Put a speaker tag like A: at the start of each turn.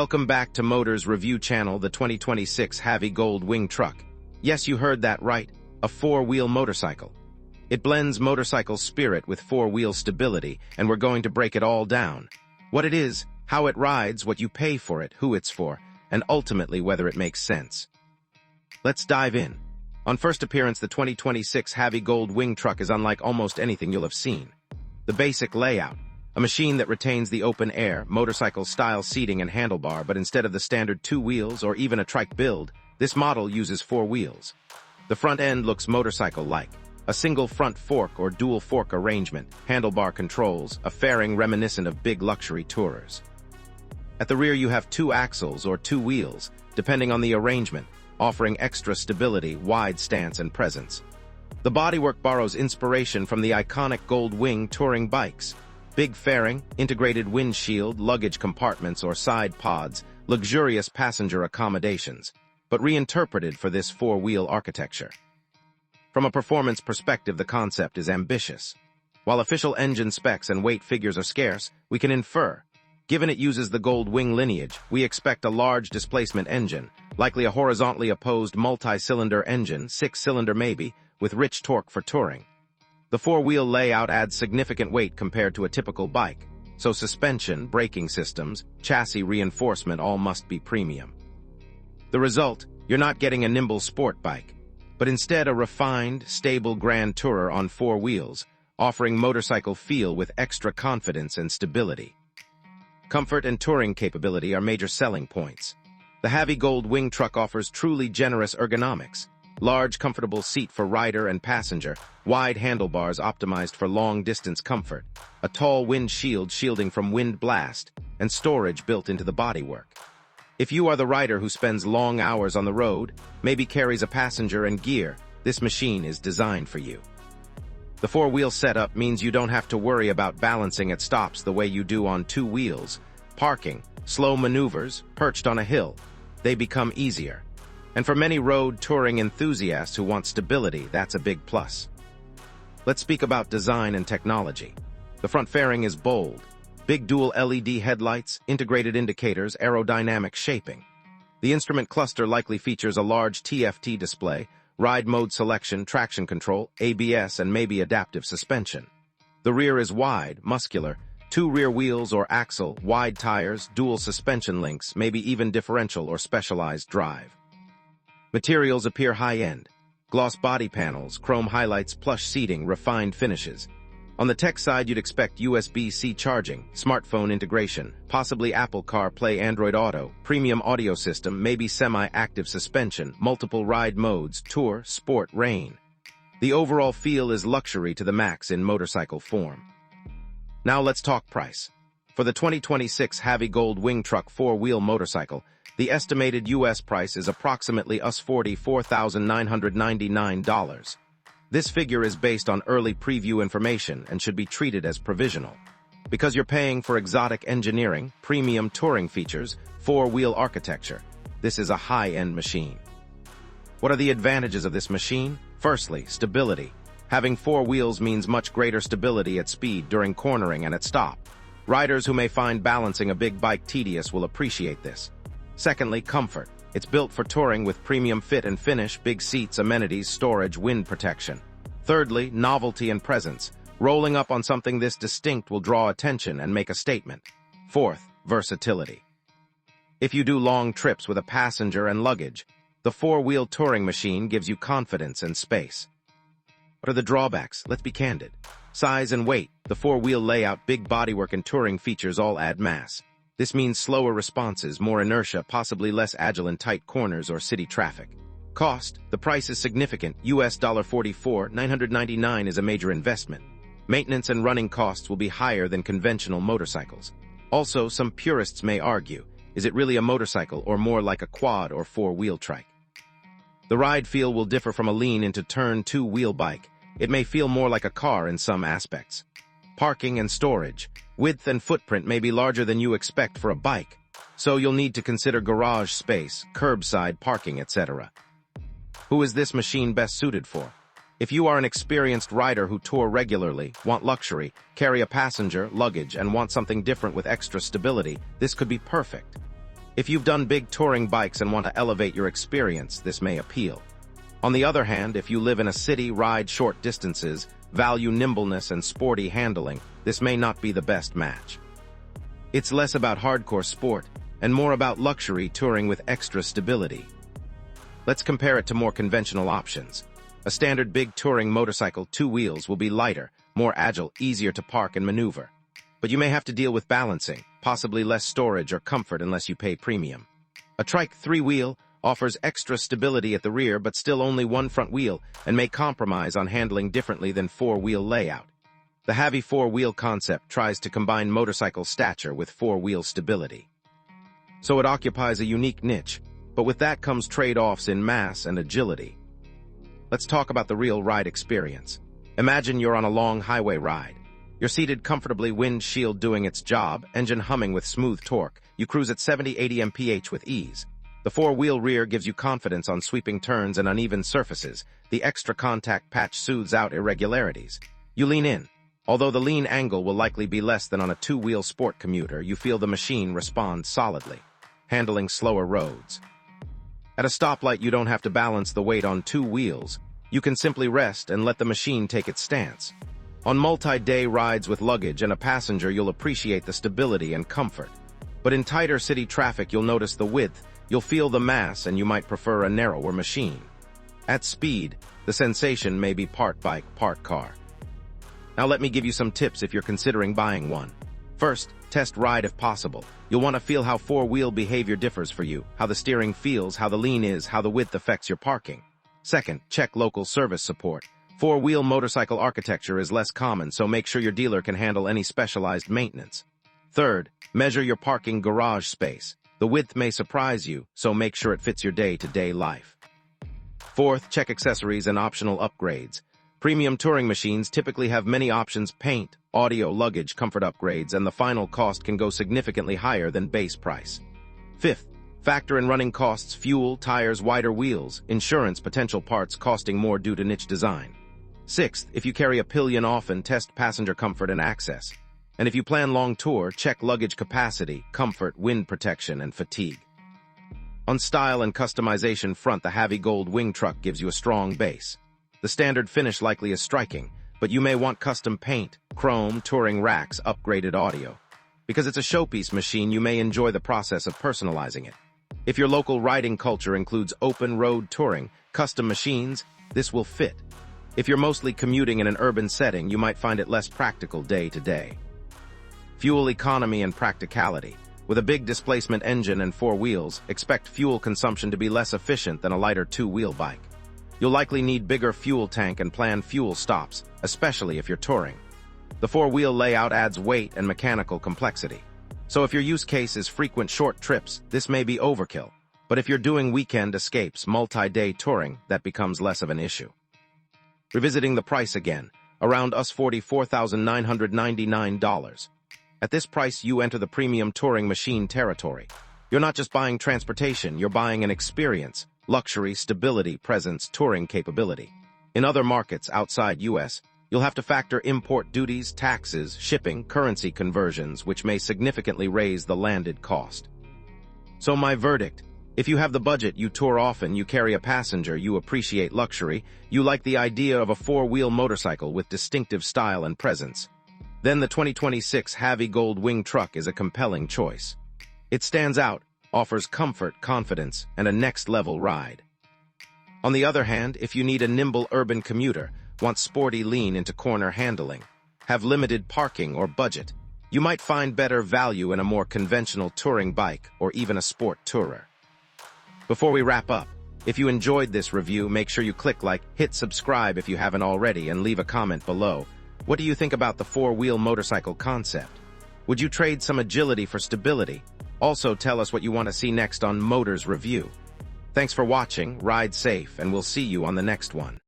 A: Welcome back to Motors Review Channel, the 2026 Havi Gold Wing truck. Yes, you heard that right, a four-wheel motorcycle. It blends motorcycle spirit with four-wheel stability, and we're going to break it all down. What it is, how it rides, what you pay for it, who it's for, and ultimately whether it makes sense. Let's dive in. On first appearance, the 2026 Havi Gold Wing truck is unlike almost anything you'll have seen. The basic layout. A machine that retains the open-air, motorcycle-style seating and handlebar, but instead of the standard two wheels or even a trike build, this model uses four wheels. The front end looks motorcycle-like. A single front fork or dual fork arrangement, handlebar controls, a fairing reminiscent of big luxury tourers. At the rear you have two axles or two wheels, depending on the arrangement, offering extra stability, wide stance, and presence. The bodywork borrows inspiration from the iconic Gold Wing touring bikes. Big fairing, integrated windshield, luggage compartments or side pods, luxurious passenger accommodations, but reinterpreted for this four-wheel architecture. From a performance perspective, the concept is ambitious. While official engine specs and weight figures are scarce, we can infer. Given it uses the Gold Wing lineage, we expect a large displacement engine, likely a horizontally opposed multi-cylinder engine, six-cylinder maybe, with rich torque for touring. The four-wheel layout adds significant weight compared to a typical bike, so suspension, braking systems, chassis reinforcement all must be premium. The result, you're not getting a nimble sport bike, but instead a refined, stable grand tourer on four wheels, offering motorcycle feel with extra confidence and stability. Comfort and touring capability are major selling points. The Havi Gold Wing truck offers truly generous ergonomics. Large, comfortable seat for rider and passenger, wide handlebars optimized for long-distance comfort, a tall windshield shielding from wind blast, and storage built into the bodywork. If you are the rider who spends long hours on the road, maybe carries a passenger and gear, this machine is designed for you. The four-wheel setup means you don't have to worry about balancing at stops the way you do on two wheels. Parking, slow maneuvers, perched on a hill, they become easier. And for many road touring enthusiasts who want stability, that's a big plus. Let's speak about design and technology. The front fairing is bold. Big dual LED headlights, integrated indicators, aerodynamic shaping. The instrument cluster likely features a large TFT display, ride mode selection, traction control, ABS, and maybe adaptive suspension. The rear is wide, muscular, two rear wheels or axle, wide tires, dual suspension links, maybe even differential or specialized drive. Materials appear high-end. Gloss body panels, chrome highlights, plush seating, refined finishes. On the tech side, you'd expect USB-C charging, smartphone integration, possibly Apple CarPlay, Android Auto, premium audio system, maybe semi-active suspension, multiple ride modes, tour, sport, rain. The overall feel is luxury to the max in motorcycle form. Now let's talk price. For the 2026 Havi Gold Wing truck four-wheel motorcycle, the estimated U.S. price is approximately $44,999. This figure is based on early preview information and should be treated as provisional. Because you're paying for exotic engineering, premium touring features, four-wheel architecture, this is a high-end machine. What are the advantages of this machine? Firstly, stability. Having four wheels means much greater stability at speed during cornering and at stop. Riders who may find balancing a big bike tedious will appreciate this. Secondly, comfort. It's built for touring with premium fit and finish, big seats, amenities, storage, wind protection. Thirdly, novelty and presence. Rolling up on something this distinct will draw attention and make a statement. Fourth, versatility. If you do long trips with a passenger and luggage, the four-wheel touring machine gives you confidence and space. What are the drawbacks? Let's be candid. Size and weight, the four-wheel layout, big bodywork, and touring features all add mass. This means slower responses, more inertia, possibly less agile in tight corners or city traffic. Cost, the price is significant, US $44,999 is a major investment. Maintenance and running costs will be higher than conventional motorcycles. Also, some purists may argue, is it really a motorcycle or more like a quad or four-wheel trike? The ride feel will differ from a lean into turn two-wheel bike. It may feel more like a car in some aspects. Parking and storage. Width and footprint may be larger than you expect for a bike, so you'll need to consider garage space, curbside parking, etc. Who is this machine best suited for? If you are an experienced rider who tour regularly, want luxury, carry a passenger, luggage, and want something different with extra stability, this could be perfect. If you've done big touring bikes and want to elevate your experience, this may appeal. On the other hand, if you live in a city, ride short distances, value nimbleness and sporty handling, this may not be the best match. It's less about hardcore sport and more about luxury touring with extra stability. Let's compare it to more conventional options. A standard big touring motorcycle, 2 wheels, will be lighter, more agile, easier to park and maneuver. But you may have to deal with balancing, possibly less storage or comfort unless you pay premium. A trike 3-wheel offers extra stability at the rear but still only one front wheel and may compromise on handling differently than 4-wheel layout. The Havi 4-wheel concept tries to combine motorcycle stature with 4-wheel stability. So it occupies a unique niche, but with that comes trade-offs in mass and agility. Let's talk about the real ride experience. Imagine you're on a long highway ride. You're seated comfortably, windshield doing its job, engine humming with smooth torque. You cruise at 70-80 mph with ease. The 4-wheel rear gives you confidence on sweeping turns and uneven surfaces. The extra contact patch soothes out irregularities. You lean in. Although the lean angle will likely be less than on a 2-wheel sport commuter, you feel the machine respond solidly, handling slower roads. At a stoplight, you don't have to balance the weight on 2 wheels. You can simply rest and let the machine take its stance. On multi-day rides with luggage and a passenger, you'll appreciate the stability and comfort. But in tighter city traffic, you'll notice the width, you'll feel the mass, and you might prefer a narrower machine. At speed, the sensation may be part bike, part car. Now let me give you some tips if you're considering buying one. First, test ride if possible. You'll want to feel how 4-wheel behavior differs for you, how the steering feels, how the lean is, how the width affects your parking. Second, check local service support. 4-wheel motorcycle architecture is less common, so make sure your dealer can handle any specialized maintenance. Third, measure your parking garage space. The width may surprise you, so make sure it fits your day-to-day life. Fourth, check accessories and optional upgrades. Premium touring machines typically have many options: paint, audio, luggage, comfort upgrades, and the final cost can go significantly higher than base price. Fifth, factor in running costs: fuel, tires, wider wheels, insurance, potential parts costing more due to niche design. Sixth, if you carry a pillion often, test passenger comfort and access. And if you plan long tour, check luggage capacity, comfort, wind protection, and fatigue. On style and customization front, the Havi Gold Wing truck gives you a strong base. The standard finish likely is striking, but you may want custom paint, chrome, touring racks, upgraded audio. Because it's a showpiece machine, you may enjoy the process of personalizing it. If your local riding culture includes open road touring, custom machines, this will fit. If you're mostly commuting in an urban setting, you might find it less practical day to day. Fuel economy and practicality. With a big displacement engine and 4 wheels, expect fuel consumption to be less efficient than a lighter 2-wheel bike. You'll likely need bigger fuel tank and plan fuel stops, especially if you're touring. The 4-wheel layout adds weight and mechanical complexity. So if your use case is frequent short trips, this may be overkill. But if you're doing weekend escapes, multi-day touring, that becomes less of an issue. Revisiting the price again, around us $44,999. At this price, you enter the premium touring machine territory. You're not just buying transportation, you're buying an experience: luxury, stability, presence, touring capability. In other markets outside US, you'll have to factor import duties, taxes, shipping, currency conversions, which may significantly raise the landed cost. So my verdict: if you have the budget, you tour often, you carry a passenger, you appreciate luxury, you like the idea of a 4-wheel motorcycle with distinctive style and presence, then the 2026 Havi Gold Wing truck is a compelling choice. It stands out, offers comfort, confidence, and a next-level ride. On the other hand, if you need a nimble urban commuter, want sporty lean into corner handling, have limited parking or budget, you might find better value in a more conventional touring bike or even a sport tourer. Before we wrap up, if you enjoyed this review, make sure you click like, hit subscribe if you haven't already, and leave a comment below. What do you think about the 4-wheel motorcycle concept? Would you trade some agility for stability? Also, tell us what you want to see next on Motors Review. Thanks for watching, ride safe, and we'll see you on the next one.